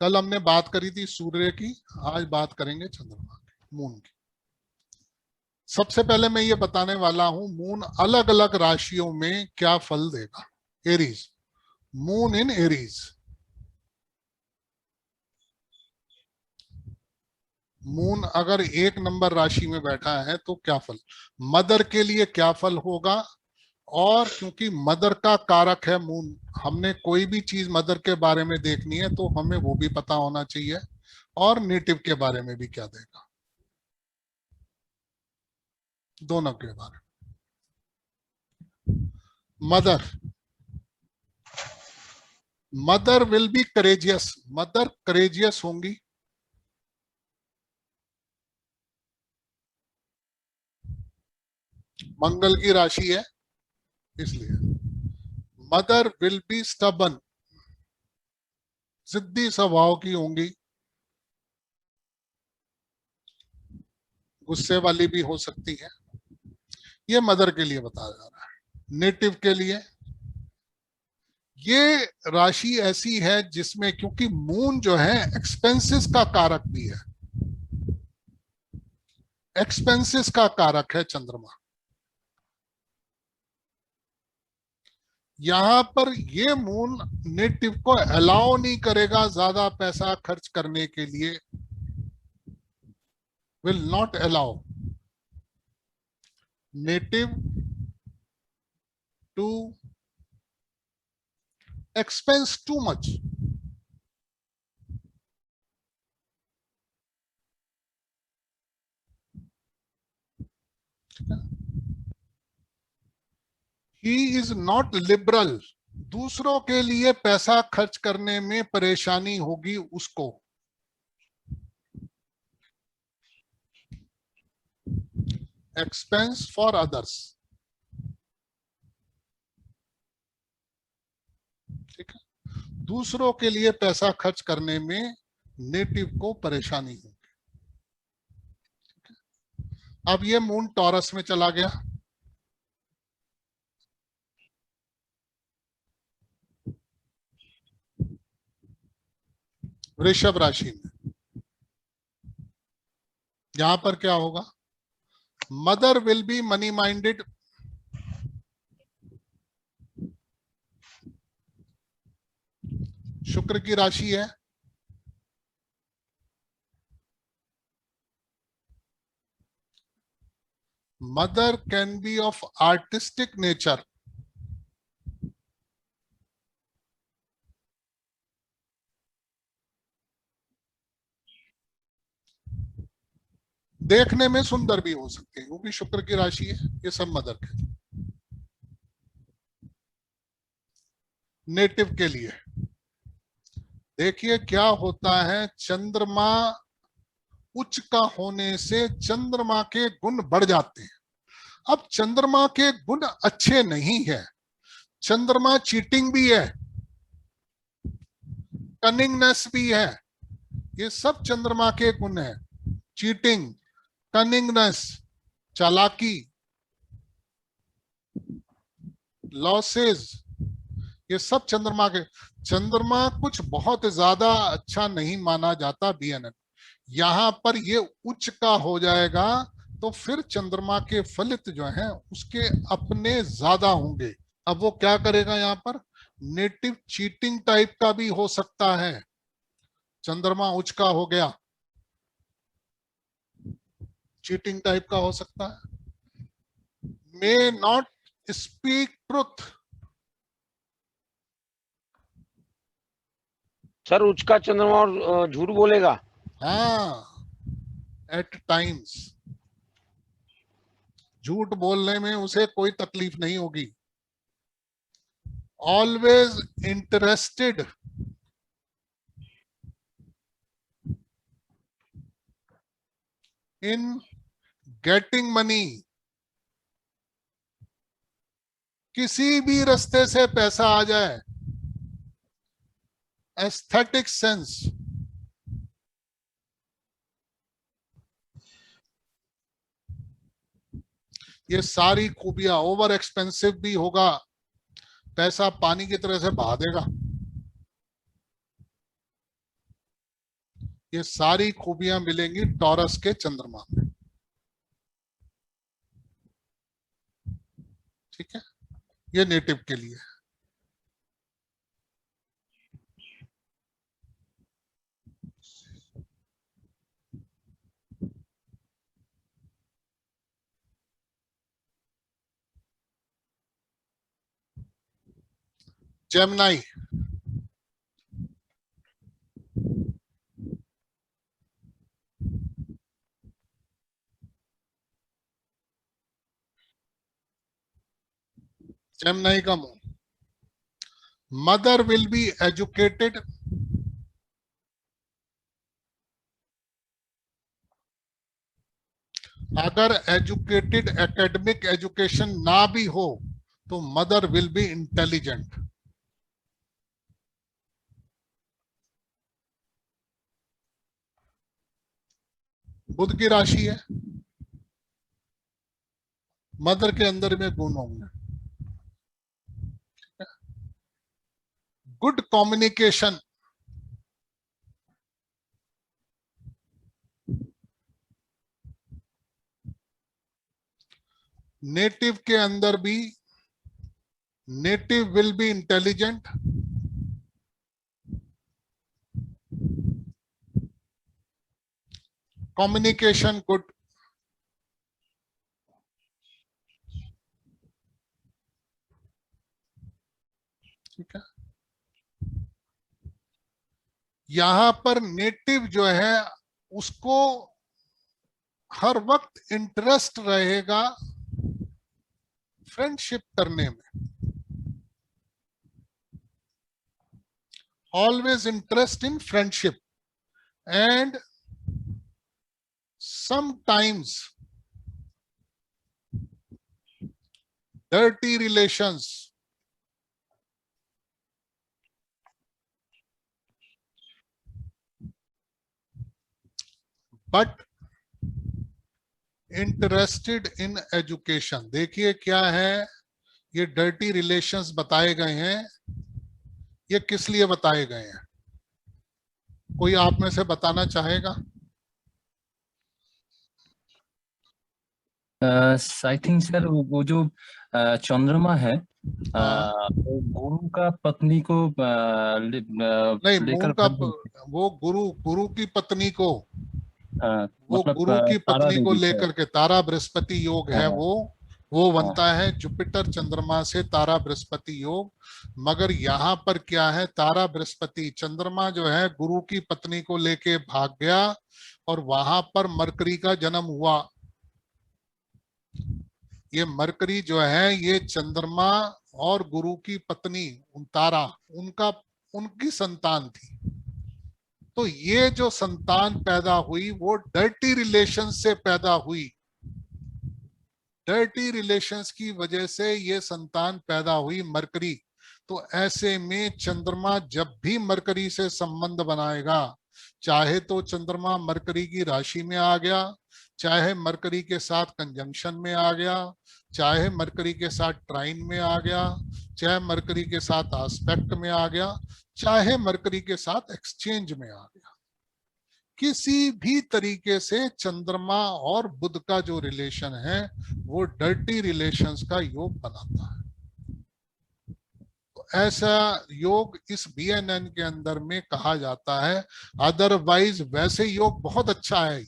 कल हमने बात करी थी सूर्य की, आज बात करेंगे चंद्रमा की, मून की। सबसे पहले मैं ये बताने वाला हूं मून अलग अलग राशियों में क्या फल देगा। Aries, moon in Aries. Moon अगर 1 नंबर राशि में बैठा है तो क्या फल, मदर के लिए क्या फल होगा। और क्योंकि मदर का कारक है मून, हमने कोई भी चीज मदर के बारे में देखनी है तो हमें वो भी पता होना चाहिए, और नेटिव के बारे में भी क्या देगा, दोनों के बारे में। Mother, mother will be courageous, mother courageous होंगी। मंगल की राशि है इसलिए। मदर विल बी स्टबन, जिद्दी स्वभाव की होंगी, गुस्से वाली भी हो सकती है। ये मदर के लिए बताया जा रहा है। नेटिव के लिए ये राशि ऐसी है जिसमें क्योंकि मून जो है एक्सपेंसेस का कारक भी है, एक्सपेंसेस का कारक है चंद्रमा। यहां पर ये मून नेटिव को अलाउ नहीं करेगा ज्यादा पैसा खर्च करने के लिए, will not allow native to expense too much. He is not liberal, दूसरों के लिए पैसा खर्च करने में परेशानी होगी उसको। एक्सपेंस फॉर अदर्स, ठीक है, दूसरों के लिए पैसा खर्च करने में नेटिव को परेशानी होगी। अब ये मून टॉरस में चला गया, वृषभ राशि में। यहां पर क्या होगा, mother will be money minded, शुक्र की राशि है। Mother can be of artistic nature, देखने में सुंदर भी हो सकते हैं क्योंकि शुक्र की राशि है। ये सब मदर के नेटिव के लिए। देखिए क्या होता है, चंद्रमा उच्च का होने से चंद्रमा के गुण बढ़ जाते हैं। अब चंद्रमा के गुण अच्छे नहीं है, चंद्रमा चीटिंग भी है, कनिंगनेस भी है, ये सब चंद्रमा के गुण है। चीटिंग, कनिंगनेस, चालाकी, लॉसेस, ये सब चंद्रमा के। चंद्रमा कुछ बहुत ज्यादा अच्छा नहीं माना जाता बीएनएन। यहां पर ये उच्च का हो जाएगा तो फिर चंद्रमा के फलित जो हैं उसके अपने ज्यादा होंगे। अब वो क्या करेगा, यहां पर नेटिव चीटिंग टाइप का भी हो सकता है। चंद्रमा उच्च का हो गया, चीटिंग टाइप का हो सकता है। May not speak truth, sir उच्च का चंद्रमा और झूठ बोलेगा। हाँ, एट टाइम्स झूठ बोलने में उसे कोई तकलीफ नहीं होगी। Always interested in getting money, किसी भी रास्ते से पैसा आ जाए। एस्थेटिक सेंस, ये सारी खूबियां। ओवर एक्सपेंसिव भी होगा, पैसा पानी की तरह से बहा देगा। ये सारी खूबियां मिलेंगी टॉरस के चंद्रमा में। ठीक है, ये नेटिव के लिए। जेमिनाई, जेमिनाई का मुंह, मदर विल बी एजुकेटेड, अगर एजुकेटेड एकेडमिक एजुकेशन ना भी हो तो मदर विल बी इंटेलिजेंट। बुध की राशि है, मदर के अंदर में गुण होंगे। गुड कम्युनिकेशन, नेटिव के अंदर भी, native will be intelligent, communication good. ठीक है, यहां पर नेटिव जो है उसको हर वक्त इंटरेस्ट रहेगा फ्रेंडशिप करने में, always interest in friendship and sometimes dirty relations, but interested in education. देखिए क्या है, ये डर्टी रिलेशंस बताए गए हैं, ये किस लिए बताए गए हैं, कोई आप में से बताना चाहेगा? आई थिंक सर वो जो चंद्रमा है वो गुरु का पत्नी को नहीं, मून लेकर का वो गुरु, गुरु की पत्नी को, वो मतलब गुरु की तारा पत्नी को देवी से। लेकर के तारा बृहस्पति योग है वो बनता है जुपिटर चंद्रमा से तारा बृहस्पति योग। मगर यहाँ पर क्या है, तारा बृहस्पति चंद्रमा जो है गुरु की पत्नी को लेके भाग गया और वहां पर मरकरी का जन्म हुआ। ये मरकरी जो है ये चंद्रमा और गुरु की पत्नी तारा उनका उनकी संतान थी। तो ये जो संतान पैदा हुई वो डर्टी रिलेशन से पैदा हुई, डर्टी रिलेशंस की वजह से ये संतान पैदा हुई मरकरी। तो ऐसे में चंद्रमा जब भी मरकरी से संबंध बनाएगा, चाहे तो चंद्रमा मरकरी की राशि में आ गया, चाहे मरकरी के साथ कंजंक्शन में आ गया, चाहे मरकरी के साथ ट्राइन में आ गया, चाहे मरकरी के साथ एस्पेक्ट में आ गया, चाहे मरकरी के साथ एक्सचेंज में आ गया, किसी भी तरीके से चंद्रमा और बुध का जो रिलेशन है वो डर्टी रिलेशंस का योग बनाता है। तो ऐसा योग इस BNN के अंदर में कहा जाता है। अदरवाइज वैसे योग बहुत अच्छा है,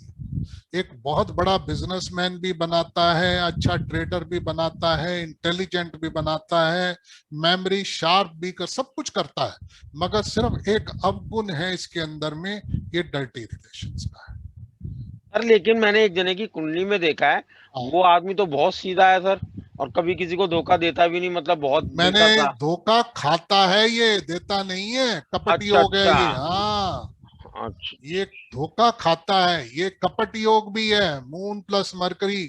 एक बहुत बड़ा बिजनेसमैन भी बनाता है, अच्छा ट्रेडर भी बनाता है, इंटेलिजेंट भी बनाता है, मेमोरी शार्प भी कर, सब कुछ करता है, मगर सिर्फ एक अवगुण है इसके अंदर में, ये डर्टी रिलेशंस का है। सर लेकिन मैंने एक जने की कुंडली में देखा है, वो आदमी तो बहुत सीधा है सर, और कभी किसी को धोखा देता भी नहीं, मतलब बहुत मैंने नेता सा। धोखा खाता है, ये देता नहीं है, कपट अच्छा योग है अच्छा ये। हाँ, अच्छा। ये धोखा खाता है, ये कपट योग भी है, मून प्लस मरकरी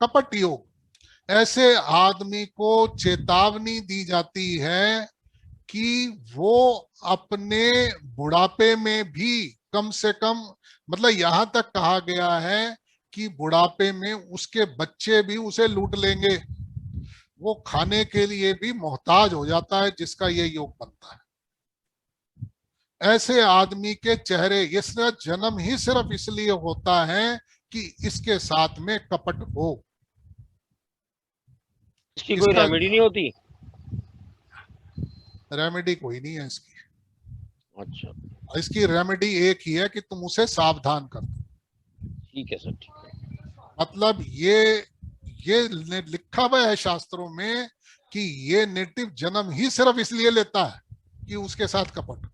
कपट योग। ऐसे आदमी को चेतावनी दी जाती है कि वो अपने बुढ़ापे में भी कम से कम, मतलब यहां तक कहा गया है कि बुढ़ापे में उसके बच्चे भी उसे लूट लेंगे, वो खाने के लिए भी मोहताज हो जाता है जिसका ये योग बनता है। ऐसे आदमी के चेहरे, इसका जन्म ही सिर्फ इसलिए होता है कि इसके साथ में कपट हो। इसकी कोई इसका रेमेडी नहीं होती? रेमेडी कोई नहीं है इसकी। अच्छा, इसकी रेमेडी एक ही है कि तुम उसे सावधान कर दो। ठीक है सर, ठीक है। मतलब ये लिखा हुआ है शास्त्रों में कि ये नेटिव जन्म ही सिर्फ इसलिए लेता है कि उसके साथ कपट।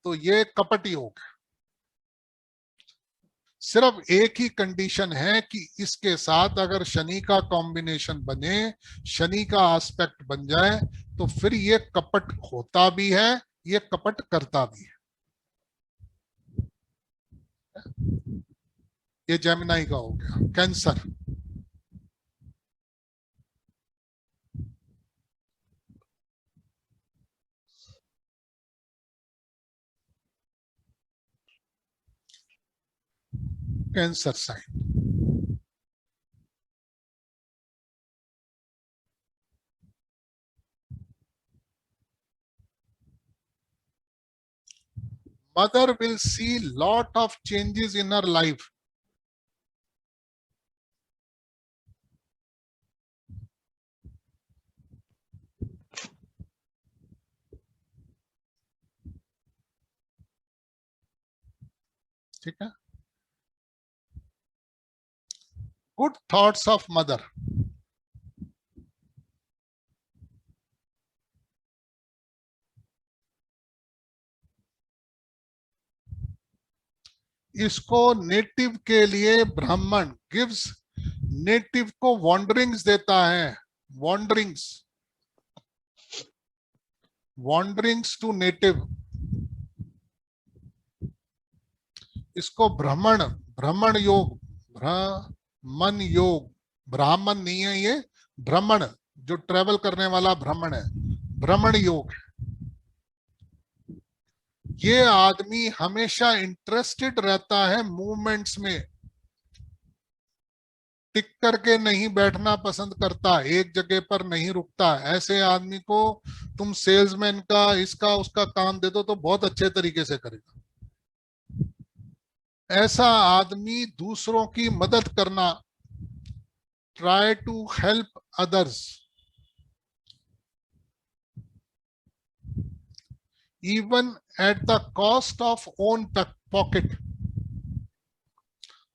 तो ये कपट योग है। सिर्फ एक ही कंडीशन है कि इसके साथ अगर शनि का कॉम्बिनेशन बने, शनि का एस्पेक्ट बन जाए, तो फिर ये कपट होता भी है, ये कपट करता भी है। ये जेमिनाई का हो गया। Cancer, Cancer sign. Mother will see lot of changes in her life. ठीक है। Good thoughts of mother. इसको नेटिव के लिए ब्राह्मण गिव्स, नेटिव को वॉन्डरिंग्स देता है। Wanderings, wanderings to native. इसको भ्रमण, भ्रमण योग, भ्रमण योग, ब्राह्मण नहीं है ये, भ्रमण, जो ट्रेवल करने वाला भ्रमण है, भ्रमण योग। ये आदमी हमेशा इंटरेस्टेड रहता है मूवमेंट्स में, टिक करके नहीं बैठना पसंद करता, एक जगह पर नहीं रुकता। ऐसे आदमी को तुम सेल्समैन का, इसका उसका काम दे दो तो बहुत अच्छे तरीके से करेगा। ऐसा आदमी दूसरों की मदद करना, try to help others, even at the cost of own pocket.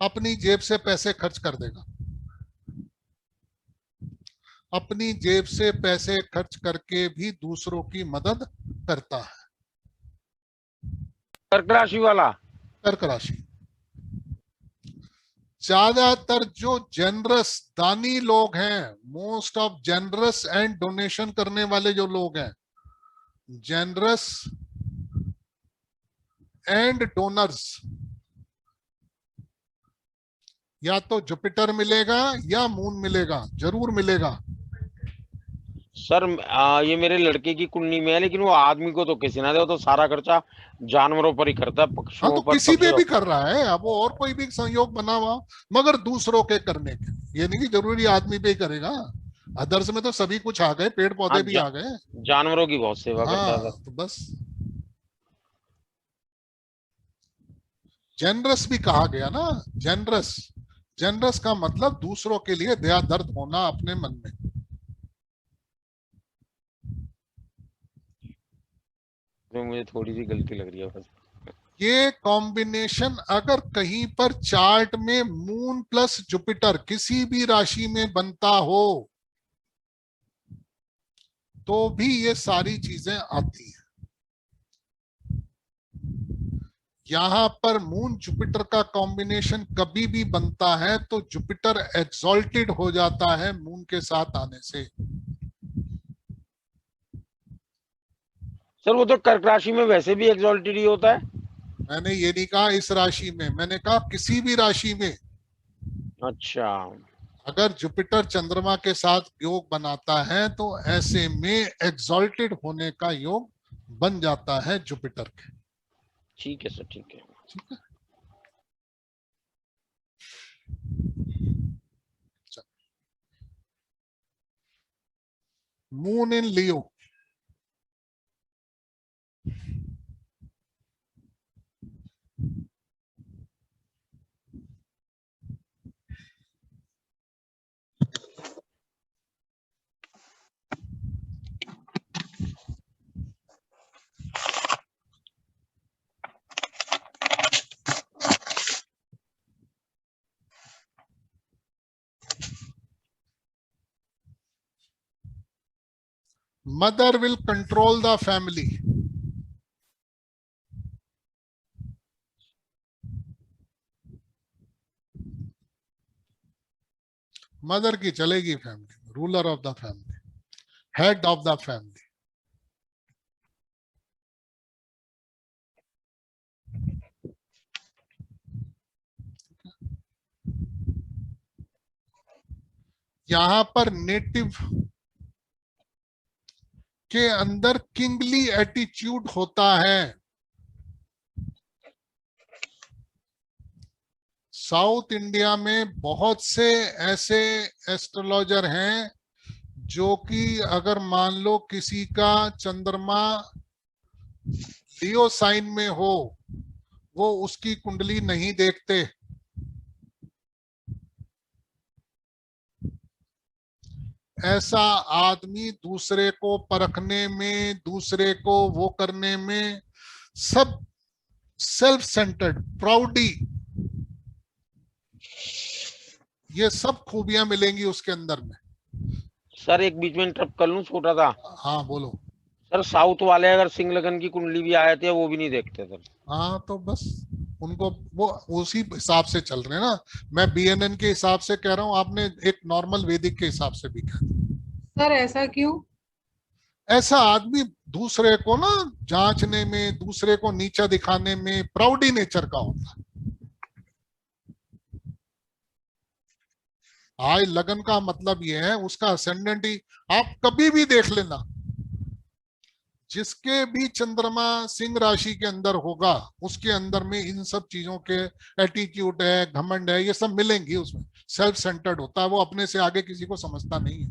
अपनी जेब से पैसे खर्च कर देगा, अपनी जेब से पैसे खर्च करके भी दूसरों की मदद करता है। कर्क राशि वाला। कर्क राशि, ज्यादातर जो जेनरस दानी लोग हैं, most of generous and donation करने वाले जो लोग हैं, जेनरस एंड डोनर्स, या तो जुपिटर मिलेगा या मून मिलेगा, जरूर मिलेगा। सर ये मेरे लड़के की कुंडली में है, लेकिन वो आदमी को तो किसी ना दे, वो तो सारा खर्चा जानवरों पर ही करता है, हाँ, पक्षुओं तो पर, किसी पे पक्षियों। भी कर रहा है, अब वो और कोई भी संयोग बना हुआ, मगर दूसरों के करने के, ये नहीं कि जरूरी आदमी पे ही करेगा। अदर्स में तो सभी कुछ आ गए, पेड़ हाँ, पौधे भी आ गए। जानवरों की बहुत सेवा करता है हाँ, सर। तो बस जेनरस भी कहा गया ना, जेनरस, जेनरस का मतलब दूसरों के लिए दया दर्द होना अपने मन में। तो मुझे थोड़ी सी गलती लग रही है बस। ये कॉम्बिनेशन अगर कहीं पर चार्ट में मून प्लस जुपिटर किसी भी राशि में बनता हो, तो भी ये सारी चीजें आती हैं। यहां पर मून जुपिटर का कॉम्बिनेशन कभी भी बनता है तो जुपिटर एक्सॉल्टेड हो जाता है मून के साथ आने से। सर वो तो कर्क राशि में वैसे भी एक्सॉल्टेड ही होता है। मैंने ये नहीं कहा इस राशि में, मैंने कहा किसी भी राशि में। अच्छा, अगर जुपिटर चंद्रमा के साथ योग बनाता है तो ऐसे में एक्सॉल्टेड होने का योग बन जाता है जुपिटर के। ठीक है सर, ठीक है। ठीक है। Moon in Leo, mother will control the family. Mother की चलेगी family, ruler of the family, head of the family. यहां पर नेटिव के अंदर किंगली एटीट्यूड होता है। साउथ इंडिया में बहुत से ऐसे एस्ट्रोलॉजर हैं जो कि अगर मान लो किसी का चंद्रमा लियो साइन में हो, वो उसकी कुंडली नहीं देखते। ऐसा आदमी दूसरे को परखने में, दूसरे को वो करने में सब सेल्फ सेंटर्ड, प्राउडी, ये सब खूबियां मिलेंगी उसके अंदर में। सर एक बीच में इंटरप्ट कर लूं छोटा सा? हाँ बोलो। सर साउथ वाले अगर सिंह लगन की कुंडली भी आए थे वो भी नहीं देखते सर। हाँ तो बस उनको वो उसी हिसाब से चल रहे हैं ना। मैं बीएनएन के हिसाब से कह रहा हूँ, आपने एक नॉर्मल वैदिक के हिसाब से भी कहा। सर ऐसा क्यों? ऐसा आदमी दूसरे को ना जांचने में, दूसरे को नीचा दिखाने में प्राउडी नेचर का होता है। आज लगन का मतलब ये है उसका असेंडेंट ही, आप कभी भी देख लेना, जिसके भी चंद्रमा सिंह राशि के अंदर होगा उसके अंदर में इन सब चीजों के एटीट्यूड है, घमंड है, ये सब मिलेंगी उसमें। सेल्फ सेंटर्ड होता है वो, अपने से आगे किसी को समझता नहीं है।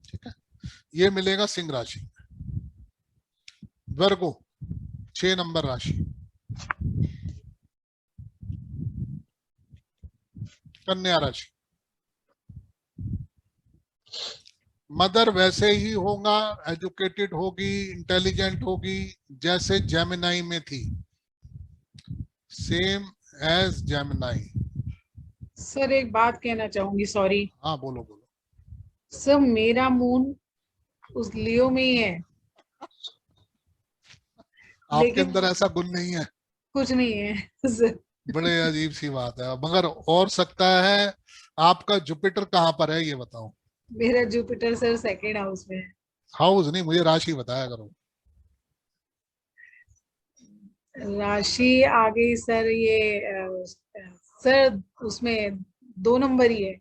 ठीक है, ये मिलेगा सिंह राशि। वर्गो 6 नंबर राशि, कन्या राशि। मदर वैसे ही होगा, एजुकेटेड होगी, इंटेलिजेंट होगी जैसे जेमिनाई में थी, सेम एज जेमिनाई। सर एक बात कहना चाहूंगी, सॉरी। हाँ बोलो बोलो। सर मेरा मून उस लियो में ही है। आपके लेकिन अंदर ऐसा गुण नहीं है? कुछ नहीं है सर। बड़े अजीब सी बात है। मगर और सकता है आपका जुपिटर कहाँ पर है ये बताओ। मेरा जुपिटर सर सेकंड हाउस में है। हाउस नहीं, मुझे राशि बताया करो। राशि आ गई सर, ये सर उसमें 2 नंबर ही है।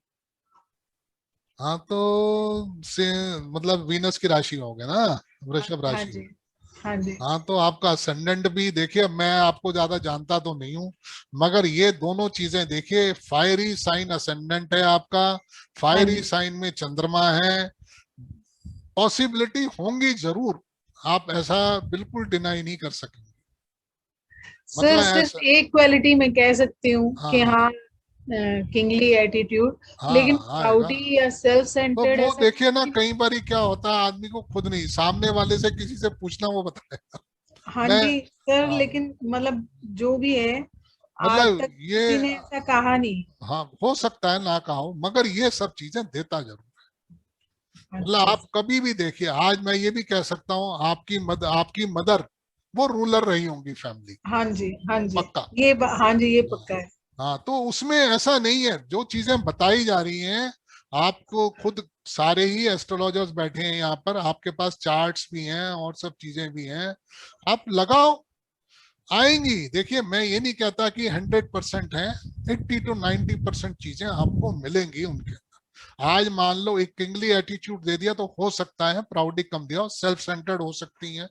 हाँ तो से मतलब वीनस की राशि में हो गया ना, वृषभ हाँ राशि। जी, हाँ जी। हाँ तो आपका असेंडेंट भी देखिए, मैं आपको ज्यादा जानता तो नहीं हूँ, मगर ये दोनों चीजें देखिए, फायरी साइन असेंडेंट है आपका, हाँ फायरी जी साइन में चंद्रमा है। पॉसिबिलिटी होंगी जरूर, आप ऐसा बिल्कुल डिनाई नहीं कर सकेंगे। सर, मतलब सिर्फ ऐसा, एक क्वालिटी मैं कह सकती हूँ हाँ कि हाँ हाँ, किंगली एटीट्यूड, लेकिन हाँ आएगा। प्राउडी या सेल्फ तो सेंटर्ड वो ऐसा देखिए ना, कुछ नहीं। कई बार क्या होता है आदमी को खुद नहीं, सामने वाले से किसी से पूछना, वो बताएगा। हाँ मैं, जी सर, हाँ लेकिन मतलब जो भी है, आज मतलब तक ये, किसी ने ऐसा कहा नहीं। हाँ हो सकता है ना कहा हो, मगर ये सब चीजें देता जरूर। मतलब अच्छा आप कभी भी देखिए, आज मैं ये भी कह सकता हूँ आपकी मदर वो रूलर रही होंगी फैमिली, हाँ जी, हाँ जी, पक्का। हाँ जी, ये हाँ पक्का है। हाँ, तो उसमें ऐसा नहीं है, जो चीजें बताई जा रही हैं आपको खुद, सारे ही एस्ट्रोलॉजर्स बैठे हैं यहाँ पर, आपके पास चार्ट्स भी हैं और सब चीजें भी हैं, आप लगाओ, आएंगी। देखिए मैं ये नहीं कहता कि 100% है, 80 to 90% चीजें आपको मिलेंगी उनके अंदर। आज मान लो एक किंगली एटीट्यूड दे दिया तो हो सकता है प्राउडी कम दिया, सेल्फ सेंटर्ड हो सकती हैं,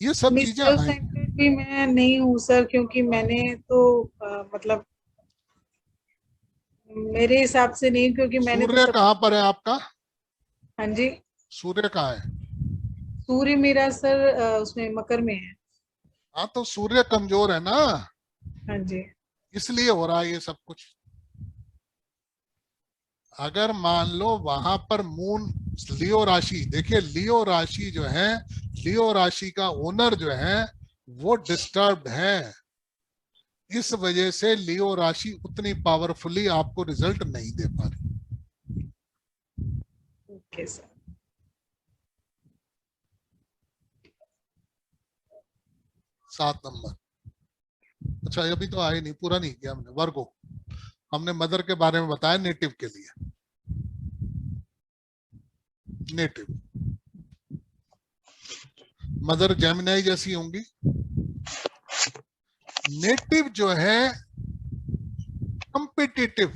ये सब चीजें सेल्फ आएंगी। सेंटर्ड भी मैं नहीं हूँ सर, क्योंकि मैंने तो मतलब मेरे हिसाब से नहीं, क्योंकि मैंने तो सूर्य सब। कहाँ पर है आपका? हाँ जी, सूर्य कहाँ है? सूर्य मेरा सर उसमें मकर में है। हाँ तो सूर्य कमजोर है ना, हाँ जी, इसलिए हो रहा है ये सब कुछ। अगर मान लो वहां पर मून, लियो राशि, देखिए लियो राशि जो है, लियो राशि का ओनर जो है वो डिस्टर्ब्ड है, इस वजह से लियो राशि उतनी पावरफुली आपको रिजल्ट नहीं दे पा रही। 7 नंबर। अच्छा अभी तो आए नहीं, पूरा नहीं किया हमने। वर्गो, हमने मदर के बारे में बताया नेटिव के लिए। नेटिव मदर जेमिनाई जैसी होंगी। नेटिव जो है कंपिटिटिव,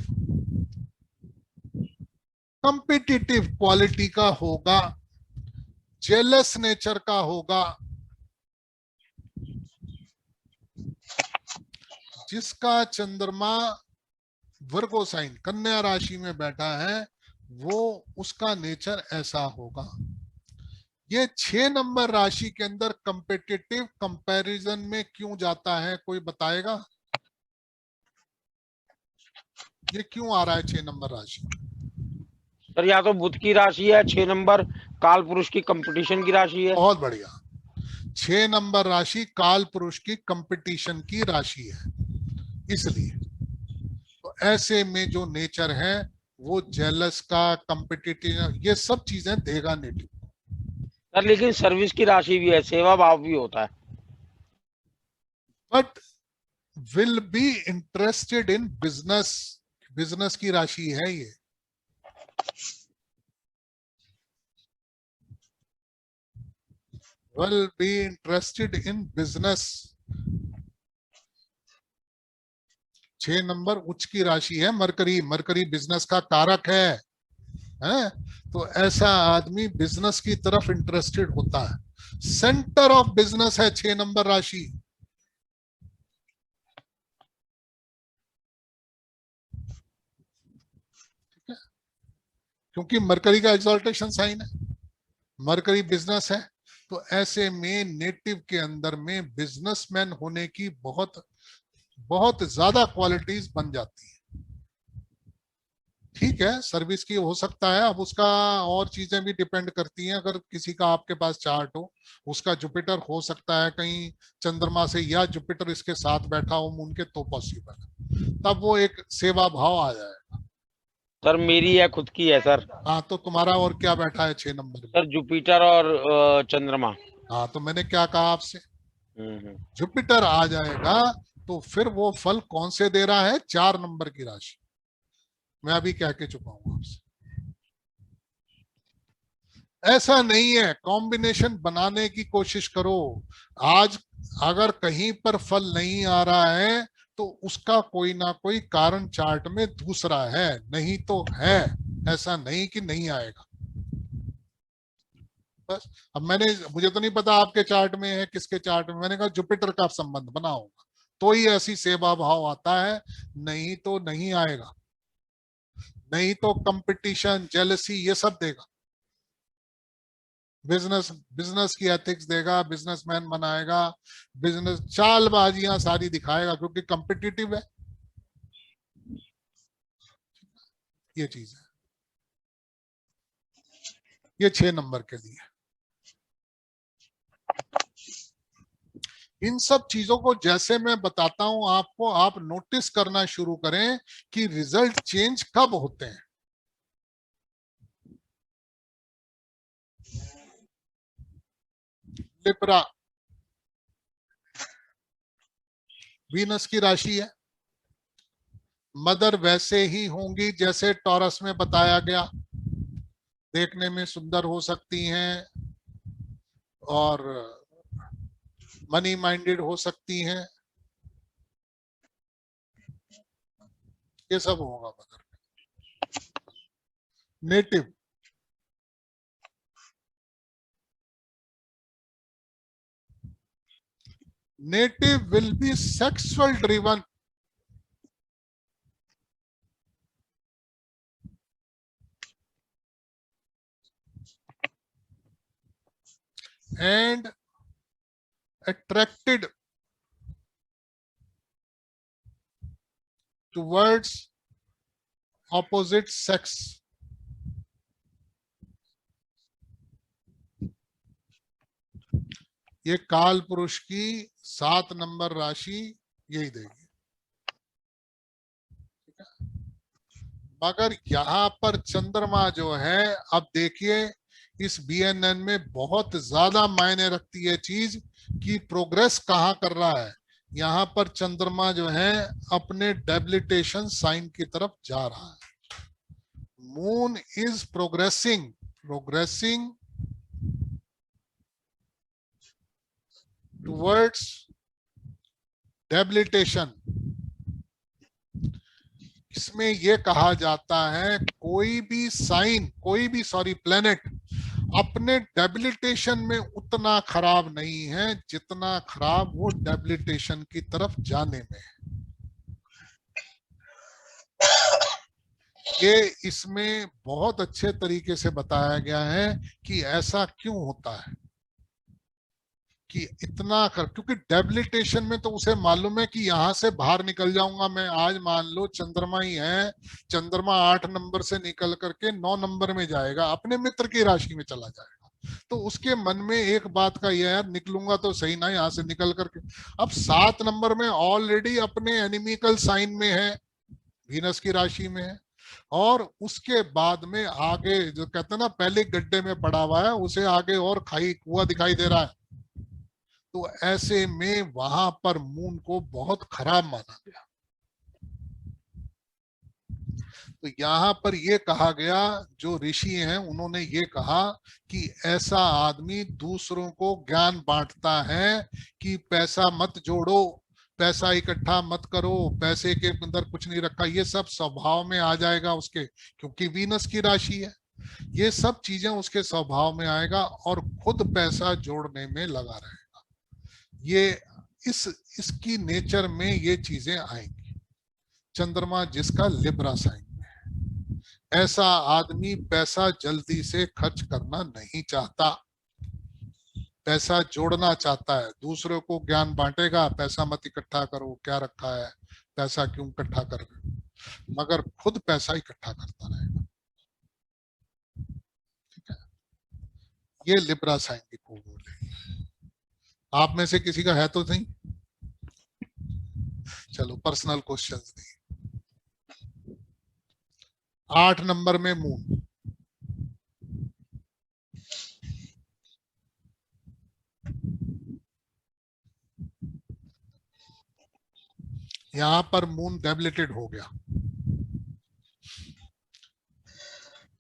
कंपिटिटिव क्वालिटी का होगा, जेलस नेचर का होगा। जिसका चंद्रमा वर्गो साइन कन्या राशि में बैठा है वो, उसका नेचर ऐसा होगा। ये 6 नंबर राशि के अंदर कंपेटिटिव कंपैरिजन में क्यों जाता है, कोई बताएगा? ये क्यों आ रहा है 6 नंबर राशि? सर या तो बुध की राशि है, 6 नंबर काल पुरुष की कंपटीशन की राशि है। बहुत बढ़िया, 6 नंबर राशि काल पुरुष की कंपटीशन की राशि है, इसलिए तो ऐसे में जो नेचर है वो जेलस का, कंपिटिटिव, ये सब चीजें देगा नेटिव। सर लेकिन सर्विस की राशि भी है, सेवा भाव भी होता है। But will be interested in business, business की राशि है ये। Will be interested in business. 6 number उच्च की राशि है, मरकरी, मरकरी बिजनेस का कारक है। तो ऐसा आदमी बिजनेस की तरफ इंटरेस्टेड होता है। सेंटर ऑफ बिजनेस है 6 नंबर राशि। ठीक है, क्योंकि मरकरी का एक्सॉल्टेशन साइन है, मरकरी बिजनेस है। तो ऐसे में नेटिव के अंदर में बिजनेसमैन होने की बहुत बहुत ज्यादा क्वालिटीज बन जाती है। ठीक है, सर्विस की हो सकता है, अब उसका और चीजें भी डिपेंड करती हैं। अगर किसी का आपके पास चार्ट हो, उसका जुपिटर हो सकता है कहीं चंद्रमा से, या जुपिटर इसके साथ बैठा हो मून के, तो पॉसिबल है, तब वो एक सेवा भाव आ जाएगा। सर मेरी है, खुद की है सर। हाँ, तो तुम्हारा और क्या बैठा है 6 नंबर में? सर जुपिटर और चंद्रमा। हाँ, तो मैंने क्या कहा आपसे, जुपिटर आ जाएगा तो फिर वो फल कौन से दे रहा है? 4 नंबर की राशि। मैं अभी कह के चुका हूं आपसे। ऐसा नहीं है, कॉम्बिनेशन बनाने की कोशिश करो। आज अगर कहीं पर फल नहीं आ रहा है तो उसका कोई ना कोई कारण चार्ट में दूसरा है, नहीं तो है, ऐसा नहीं कि नहीं आएगा। बस अब मुझे तो नहीं पता आपके चार्ट में है किसके चार्ट में, मैंने कहा जुपिटर का संबंध बना होगा तो ही ऐसी सेवा भाव आता है, नहीं तो नहीं आएगा। नहीं तो कंपटीशन, जेलसी, ये सब देगा। बिजनेस, बिजनेस की एथिक्स देगा, बिजनेसमैन बनाएगा, बिजनेस चालबाजियां सारी दिखाएगा क्योंकि कंपिटिटिव है। ये चीज है, ये 6 नंबर के लिए। इन सब चीजों को जैसे मैं बताता हूं आपको, आप नोटिस करना शुरू करें कि रिजल्ट चेंज कब होते हैं। लिब्रा वीनस की राशि है, मदर वैसे ही होंगी जैसे टॉरस में बताया गया, देखने में सुंदर हो सकती हैं और मनी माइंडेड हो सकती हैं, ये सब होगा मदर में। Native native will be sexual driven and attracted towards opposite sex. ये काल पुरुष की 7 नंबर राशि यही देगी। ठीक है, मगर यहां पर चंद्रमा जो है, अब देखिए इस BNN में बहुत ज्यादा मायने रखती है चीज कि प्रोग्रेस कहाँ कर रहा है। यहाँ पर चंद्रमा जो है अपने डेबिलिटेशन साइन की तरफ जा रहा है। Moon is progressing towards debilitation. इसमें यह कहा जाता है कोई भी प्लेनेट अपने डेबिलिटेशन में उतना खराब नहीं है जितना खराब वो डेबिलिटेशन की तरफ जाने में है। ये इसमें बहुत अच्छे तरीके से बताया गया है कि ऐसा क्यों होता है कि इतना क्योंकि डेबिलिटेशन में तो उसे मालूम है कि यहां से बाहर निकल जाऊंगा मैं। आज मान लो चंद्रमा ही है, चंद्रमा 8 नंबर से निकल करके 9 नंबर में जाएगा, अपने मित्र की राशि में चला जाएगा, तो उसके मन में एक बात का यह यार निकलूंगा तो सही ना यहाँ से निकल करके। अब 7 नंबर में ऑलरेडी अपने एनिमिकल साइन में है, वीनस की राशि में है, और उसके बाद में आगे जो कहते हैं ना पहले गड्ढे में पड़ा हुआ है उसे आगे और खाई कुआं दिखाई दे रहा है। तो ऐसे में वहां पर मून को बहुत खराब माना गया। तो यहाँ पर ये कहा गया, जो ऋषि हैं उन्होंने ये कहा कि ऐसा आदमी दूसरों को ज्ञान बांटता है कि पैसा मत जोड़ो, पैसा इकट्ठा मत करो, पैसे के अंदर कुछ नहीं रखा, ये सब स्वभाव में आ जाएगा उसके, क्योंकि वीनस की राशि है, ये सब चीजें उसके स्वभाव में आएगा और खुद पैसा जोड़ने में लगा रहेगा। ये इसकी नेचर में ये चीजें आएंगी। चंद्रमा जिसका लिब्रा साइन में है, ऐसा आदमी पैसा जल्दी से खर्च करना नहीं चाहता, पैसा जोड़ना चाहता है। दूसरों को ज्ञान बांटेगा, पैसा मत इकट्ठा करो, क्या रखा है, पैसा क्यों इकट्ठा कर रहे हो, मगर खुद पैसा इकट्ठा करता रहेगा। ठीक है, ये लिब्रा साइन की खूबसूरती है। आप में से किसी का है तो नहीं? चलो पर्सनल क्वेश्चंस नहीं। 8 नंबर में मून, यहां पर मून डेबिलिटेड हो गया।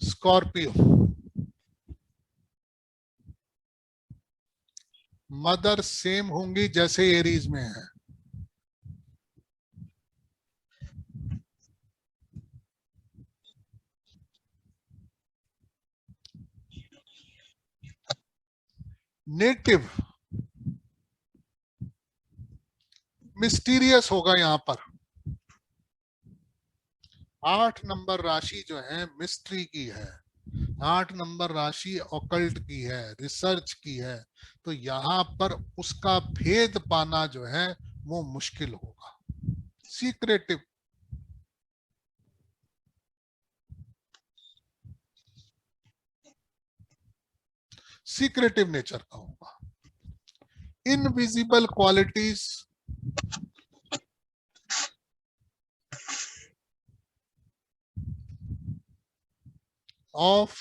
स्कॉर्पियो, मदर सेम होंगी जैसे एरीज में है। नेटिव मिस्टीरियस होगा यहां पर। 8 नंबर राशि जो है मिस्ट्री की है, 8 नंबर राशि ऑकल्ट की है, रिसर्च की है, तो यहां पर उसका भेद पाना जो है वो मुश्किल होगा। सीक्रेटिव, सीक्रेटिव नेचर का होगा। Invisible qualities of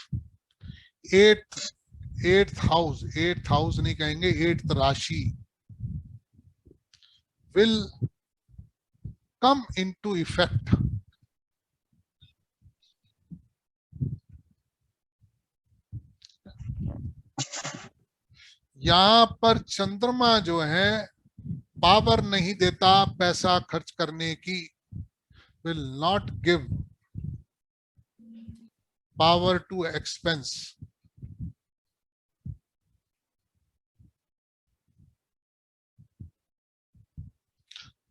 eighth house नहीं कहेंगे, 8th राशि विल कम इनटू इफेक्ट। यहां पर चंद्रमा जो है पावर नहीं देता पैसा खर्च करने की, will not give power to expense.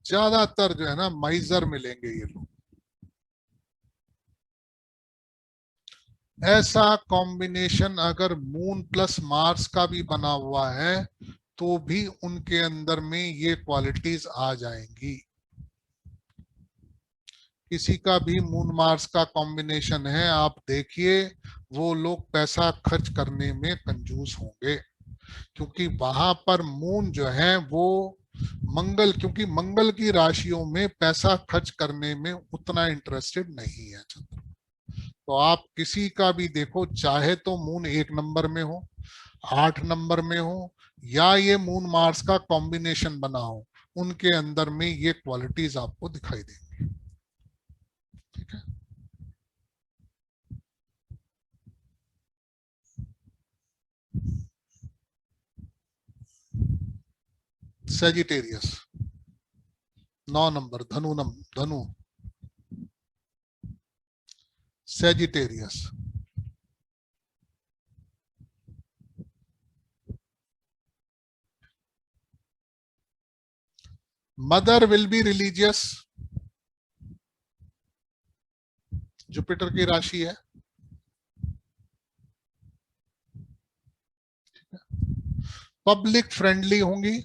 ज्यादातर जो है ना माइजर मिलेंगे ये लोग। ऐसा कॉम्बिनेशन अगर मून प्लस मार्स का भी बना हुआ है तो भी उनके अंदर में ये क्वालिटीज आ जाएंगी। किसी का भी मून मार्स का कॉम्बिनेशन है, आप देखिए वो लोग पैसा खर्च करने में कंजूस होंगे, क्योंकि वहां पर मून जो है वो मंगल, क्योंकि मंगल की राशियों में पैसा खर्च करने में उतना इंटरेस्टेड नहीं है चंद्रमा। तो आप किसी का भी देखो, चाहे तो मून 1 नंबर में हो, 8 नंबर में हो, या ये मून मार्स का कॉम्बिनेशन बना हो, उनके अंदर में ये क्वालिटीज आपको दिखाई देंगी। ठीक है। सेजिटेरियस 9 नंबर, धनु Sagittarius. Mother will be religious, Jupiter की राशि है। पब्लिक फ्रेंडली होंगी,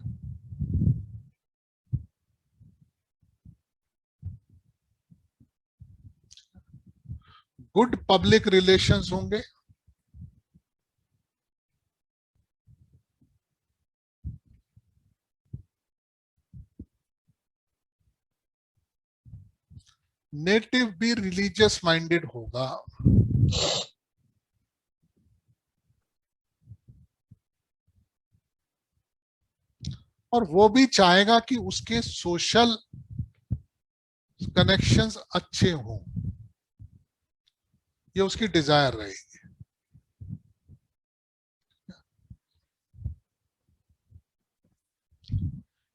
गुड पब्लिक रिलेशंस होंगे, नेटिव भी रिलीजियस माइंडेड होगा, और वो भी चाहेगा कि उसके सोशल कनेक्शंस अच्छे हों, ये उसकी डिजायर रहेगी।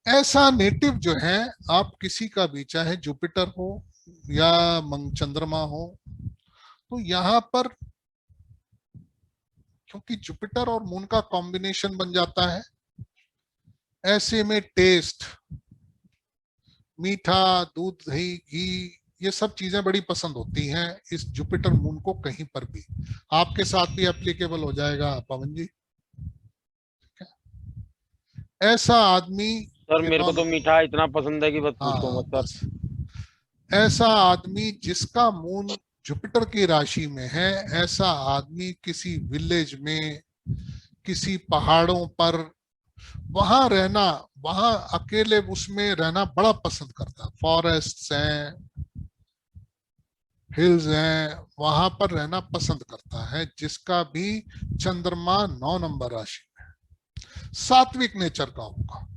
ऐसा नेटिव जो है, आप किसी का भी, चाहे जुपिटर हो या चंद्रमा हो, तो यहां पर क्योंकि जुपिटर और मून का कॉम्बिनेशन बन जाता है, ऐसे में टेस्ट, मीठा, दूध, दही, घी, ये सब चीजें बड़ी पसंद होती हैं इस जुपिटर मून को। कहीं पर भी आपके साथ भी एप्लीकेबल हो जाएगा पवन जी। ऐसा आदमी, सर मेरे को तो मीठा इतना पसंद है कि बस पूछो हाँ मत सर। बस, ऐसा आदमी जिसका मून जुपिटर की राशि में है, ऐसा आदमी किसी विलेज में, किसी पहाड़ों पर, वहां रहना, वहां अकेले उसमें रहना बड़ा पसंद करता है। फॉरेस्ट हैं, हिल्स हैं, वहां पर रहना पसंद करता है, जिसका भी चंद्रमा 9 नंबर राशि में, सात्विक नेचर का होगा।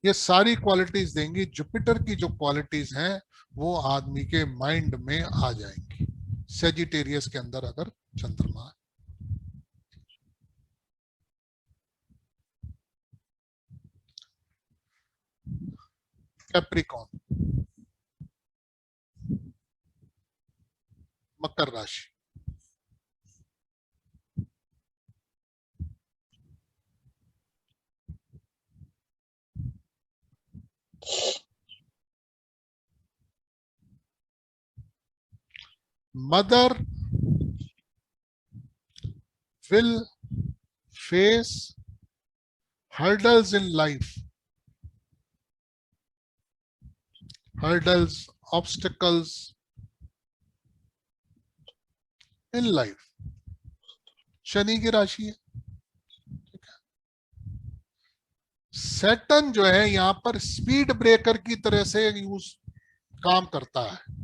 ये सारी क्वालिटीज देंगी। जुपिटर की जो क्वालिटीज हैं वो आदमी के माइंड में आ जाएंगी, सेजिटेरियस के अंदर अगर चंद्रमा है। कैप्रिकॉन, मकर राशि, mother will face hurdles in life, hurdles, obstacles in life। Shani की राशि है। सैटर्न जो है यहाँ पर स्पीड ब्रेकर की तरह से यूज काम करता है।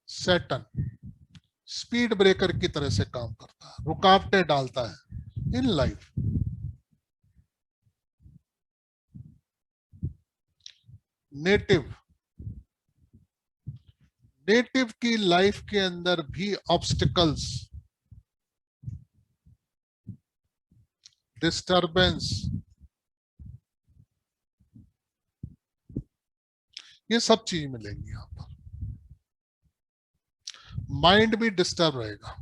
सैटर्न स्पीड ब्रेकर की तरह से काम करता है, रुकावटें डालता है इन लाइफ। नेटिव, नेटिव की लाइफ के अंदर भी ऑब्स्टिकल्स, डिस्टरबेंस, ये सब चीज मिलेंगी यहां पर। माइंड भी डिस्टर्ब रहेगा।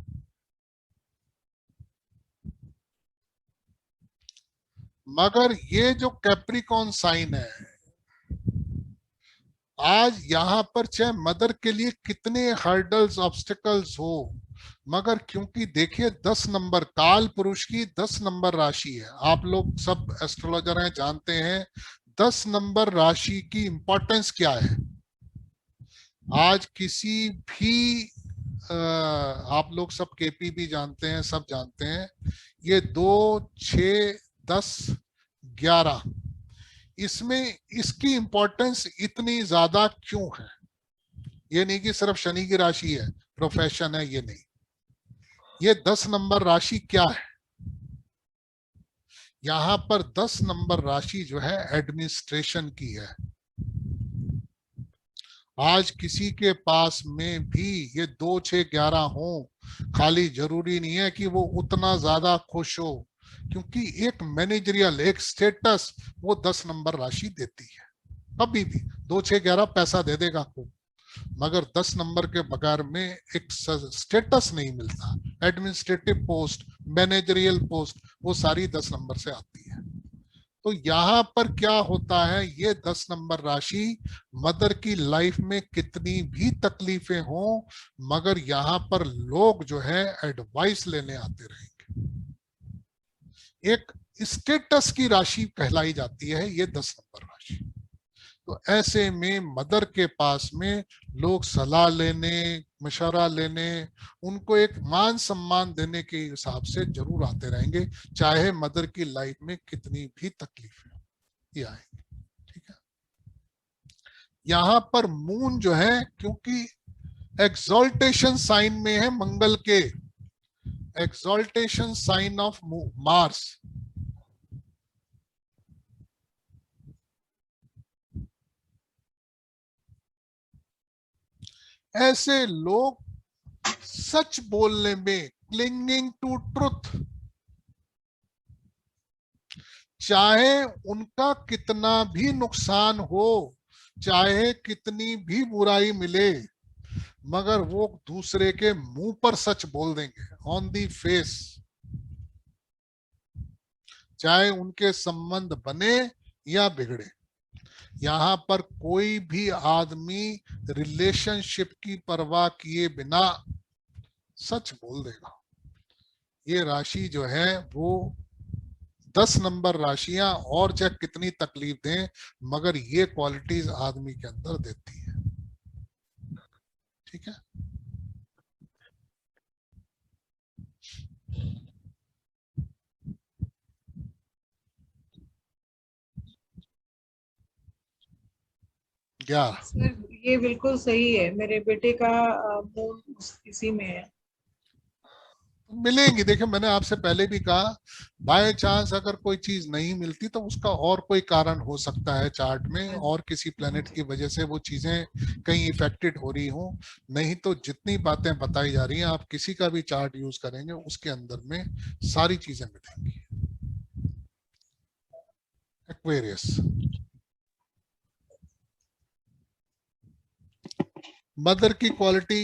मगर ये जो कैप्रिकॉन साइन है, आज यहां पर चाहे मदर के लिए कितने हर्डल्स, ऑब्स्टिकल्स हो, मगर क्योंकि देखिए 10 नंबर काल पुरुष की 10 नंबर राशि है। आप लोग सब एस्ट्रोलॉजर हैं, जानते हैं 10 नंबर राशि की इंपॉर्टेंस क्या है। आज किसी भी आप लोग सब केपी भी जानते हैं, सब जानते हैं, ये 2, 6, 10, 11, इसमें इसकी इंपॉर्टेंस इतनी ज्यादा क्यों है? ये नहीं कि सिर्फ शनि की राशि है, प्रोफेशन है, ये नहीं। ये 10 नंबर राशि क्या है? यहां पर 10 नंबर राशि जो है एडमिनिस्ट्रेशन की है। आज किसी के पास में भी ये 2 6 11 हो, खाली जरूरी नहीं है कि वो उतना ज्यादा खुश हो, क्योंकि एक मैनेजरियल, एक स्टेटस वो 10 नंबर राशि देती है। कभी भी 2 6 11 पैसा दे देगा खूब, मगर 10 नंबर के बगैर में एक स्टेटस नहीं मिलता। एडमिनिस्ट्रेटिव पोस्ट, मैनेजरियल पोस्ट, वो सारी 10 नंबर से आती है। तो यहाँ पर क्या होता है, ये 10 नंबर राशि मदर की लाइफ में कितनी भी तकलीफें हो, मगर यहाँ पर लोग जो है एडवाइस लेने आते रहेंगे। एक स्टेटस की राशि कहलाई जाती है ये 10 नंबर राशि। तो ऐसे में मदर के पास में लोग सलाह लेने, मशवरा लेने, उनको एक मान सम्मान देने के हिसाब से जरूर आते रहेंगे, चाहे मदर की लाइफ में कितनी भी तकलीफें ये आएंगी। ठीक है। यहां पर मून जो है, क्योंकि एक्सॉल्टेशन साइन में है मंगल के, एक्सॉल्टेशन साइन ऑफ मार्स, ऐसे लोग सच बोलने में, क्लिंगिंग टू ट्रुथ, चाहे उनका कितना भी नुकसान हो, चाहे कितनी भी बुराई मिले, मगर वो दूसरे के मुंह पर सच बोल देंगे, ऑन दी फेस, चाहे उनके संबंध बने या बिगड़े। यहां पर कोई भी आदमी रिलेशनशिप की परवाह किए बिना सच बोल देगा। ये राशि जो है वो 10 नंबर राशियां और चाहे कितनी तकलीफ दें, मगर ये क्वालिटीज आदमी के अंदर देती है। ठीक है। क्या सर ये बिल्कुल सही है, मेरे बेटे का मूड इसी में है। मिलेंगी? देखिए, मैंने आपसे पहले भी कहा, बाय चांस अगर कोई चीज नहीं मिलती तो उसका और कोई कारण हो सकता है चार्ट में, हाँ और किसी प्लेनेट जी। की वजह से वो चीजें कहीं इफेक्टेड हो रही हो। नहीं तो जितनी बातें बताई जा रही हैं, आप किसी का भी चार्ट यूज करेंगे उसके अंदर में सारी चीजें मिलेंगी। एक्वेरियस, मदर की क्वालिटी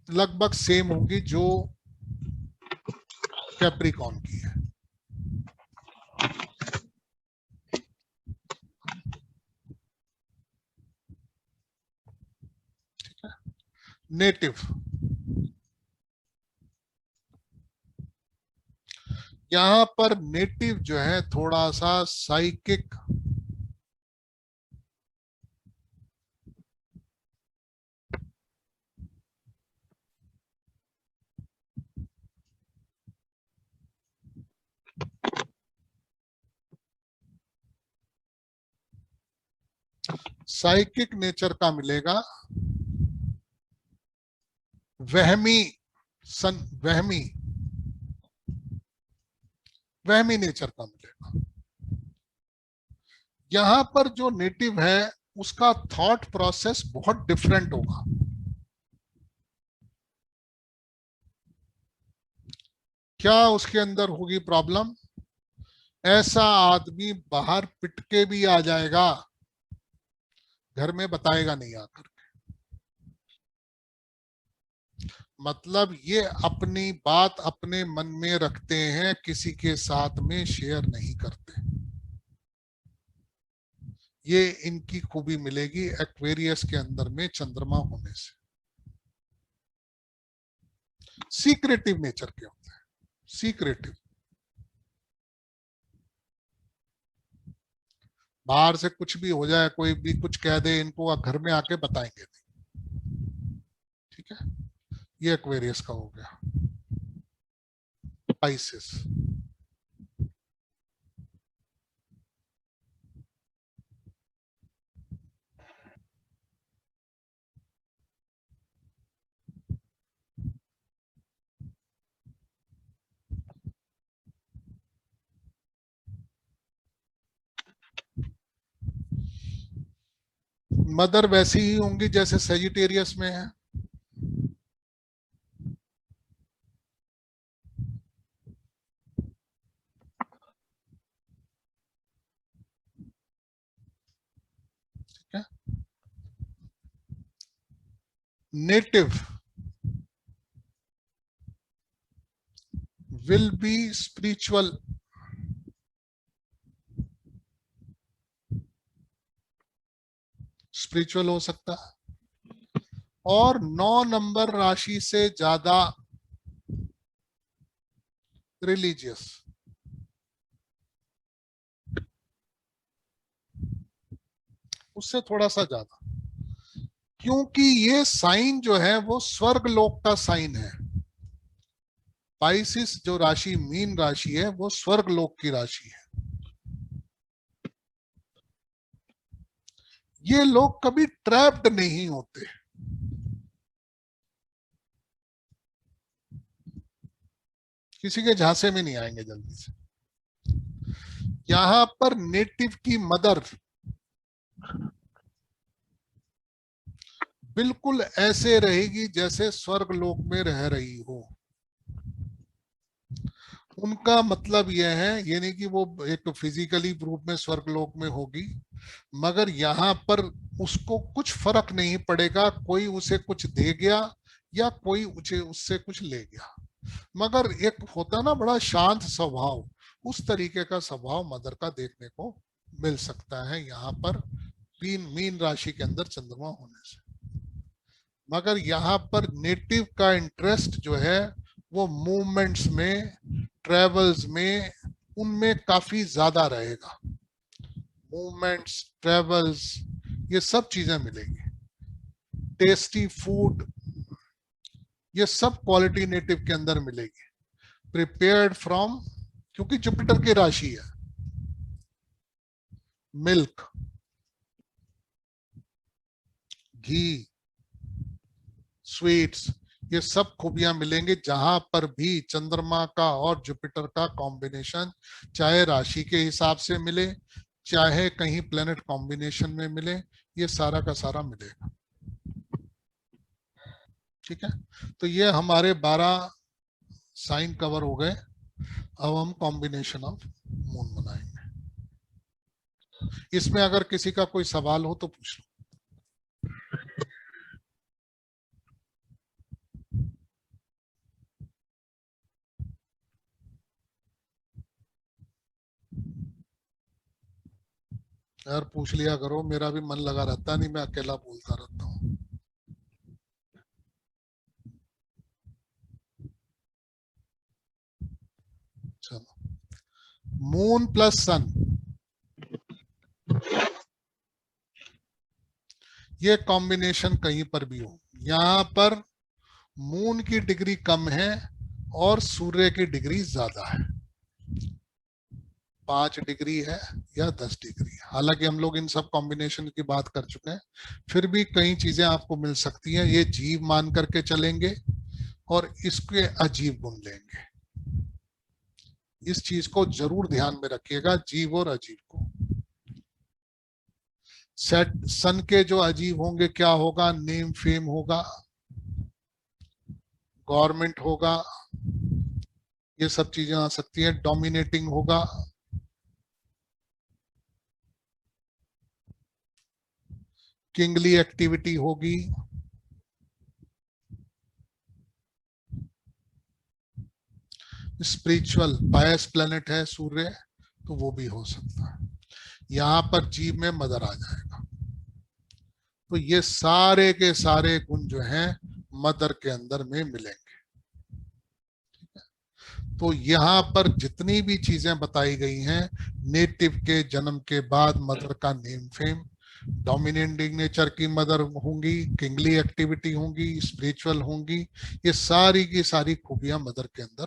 लगभग सेम होगी जो कैप्रिकॉन की है। नेटिव, यहां पर नेटिव जो है थोड़ा सा साइकिक, साइकिक नेचर का मिलेगा, वहमी, वहमी, वहमी नेचर का मिलेगा। यहां पर जो नेटिव है उसका थॉट प्रोसेस बहुत डिफरेंट होगा। क्या उसके अंदर होगी प्रॉब्लम? ऐसा आदमी बाहर पिट के भी आ जाएगा, घर में बताएगा नहीं आकर। मतलब ये अपनी बात अपने मन में रखते हैं, किसी के साथ में शेयर नहीं करते। ये इनकी खूबी मिलेगी एक्वेरियस के अंदर में चंद्रमा होने से। सीक्रेटिव नेचर के होते हैं, सीक्रेटिव, बाहर से कुछ भी हो जाए, कोई भी कुछ कह दे, इनको घर में आके बताएंगे नहीं। ठीक है। ये एक्वेरियस का हो गया। पाइसेस, मदर वैसी ही होंगी जैसे सेजिटेरियस में है। ठीक है। Native will be spiritual, spiritual हो सकता है, और 9 नंबर राशि से ज्यादा रिलीजियस, उससे थोड़ा सा ज्यादा, क्योंकि ये साइन जो है वो स्वर्ग लोक का साइन है। पाइसिस जो राशि मीन राशि है वो स्वर्ग लोक की राशि है। ये लोग कभी ट्रैप्ड नहीं होते। किसी के झांसे में नहीं आएंगे जल्दी से। यहां पर नेटिव की मदर बिल्कुल ऐसे रहेगी जैसे स्वर्ग लोक में रह रही हो। उनका मतलब यह है, ये नहीं कि वो एक तो फिजिकली रूप में स्वर्ग लोक में होगी, मगर यहाँ पर उसको कुछ फर्क नहीं पड़ेगा, कोई उसे कुछ दे गया या कोई उसे उससे कुछ ले गया। मगर एक होता ना बड़ा शांत स्वभाव, उस तरीके का स्वभाव मदर का देखने को मिल सकता है यहाँ पर मीन राशि के अंदर चंद्रमा होने से। मगर यहाँ पर नेटिव का इंटरेस्ट जो है वो मूवमेंट्स में, ट्रेवल्स में, उनमें काफी ज्यादा रहेगा। मूवमेंट्स, ट्रेवल्स, ये सब चीजें मिलेंगी। टेस्टी फूड, ये सब क्वालिटी नेटिव के अंदर मिलेगी। प्रिपेयर्ड फ्रॉम, क्योंकि जुपिटर की राशि है, मिल्क, घी, स्वीट्स, ये सब खूबियां मिलेंगे जहां पर भी चंद्रमा का और जुपिटर का कॉम्बिनेशन, चाहे राशि के हिसाब से मिले, चाहे कहीं प्लेनेट कॉम्बिनेशन में मिले, ये सारा का सारा मिलेगा। ठीक है, तो ये हमारे 12 साइन कवर हो गए। अब हम कॉम्बिनेशन ऑफ मून बनाएंगे। इसमें अगर किसी का कोई सवाल हो तो पूछ लो। यार पूछ लिया करो, मेरा भी मन लगा रहता नहीं, मैं अकेला बोलता रहता हूँ। चलो, मून प्लस सन, ये कॉम्बिनेशन कहीं पर भी हो, यहाँ पर मून की डिग्री कम है और सूर्य की डिग्री ज्यादा है, 5 डिग्री है या 10 डिग्री। हालांकि हम लोग इन सब कॉम्बिनेशन की बात कर चुके हैं, फिर भी कई चीजें आपको मिल सकती हैं। ये जीव मान करके चलेंगे और इसके अजीब गुण लेंगे। इस चीज को जरूर ध्यान में रखिएगा, जीव और अजीब को। सेट सन के जो अजीब होंगे, क्या होगा? नेम फेम होगा, गवर्नमेंट होगा, ये सब चीजें आ सकती हैं। डोमिनेटिंग होगा, किंगली एक्टिविटी होगी, स्पिरिचुअल बायस प्लेनेट है सूर्य, तो वो भी हो सकता है। यहाँ पर जीव में मदर आ जाएगा। तो ये सारे के सारे गुण जो हैं मदर के अंदर में मिलेंगे। ठीक है, तो यहाँ पर जितनी भी चीजें बताई गई हैं, नेटिव के जन्म के बाद मदर का नेम फेम, डोमिनेटिंग नेचर की मदर होंगी, किंगली एक्टिविटी होंगी, स्पिरिचुअल होंगी, ये सारी की सारी खूबियां मदर के अंदर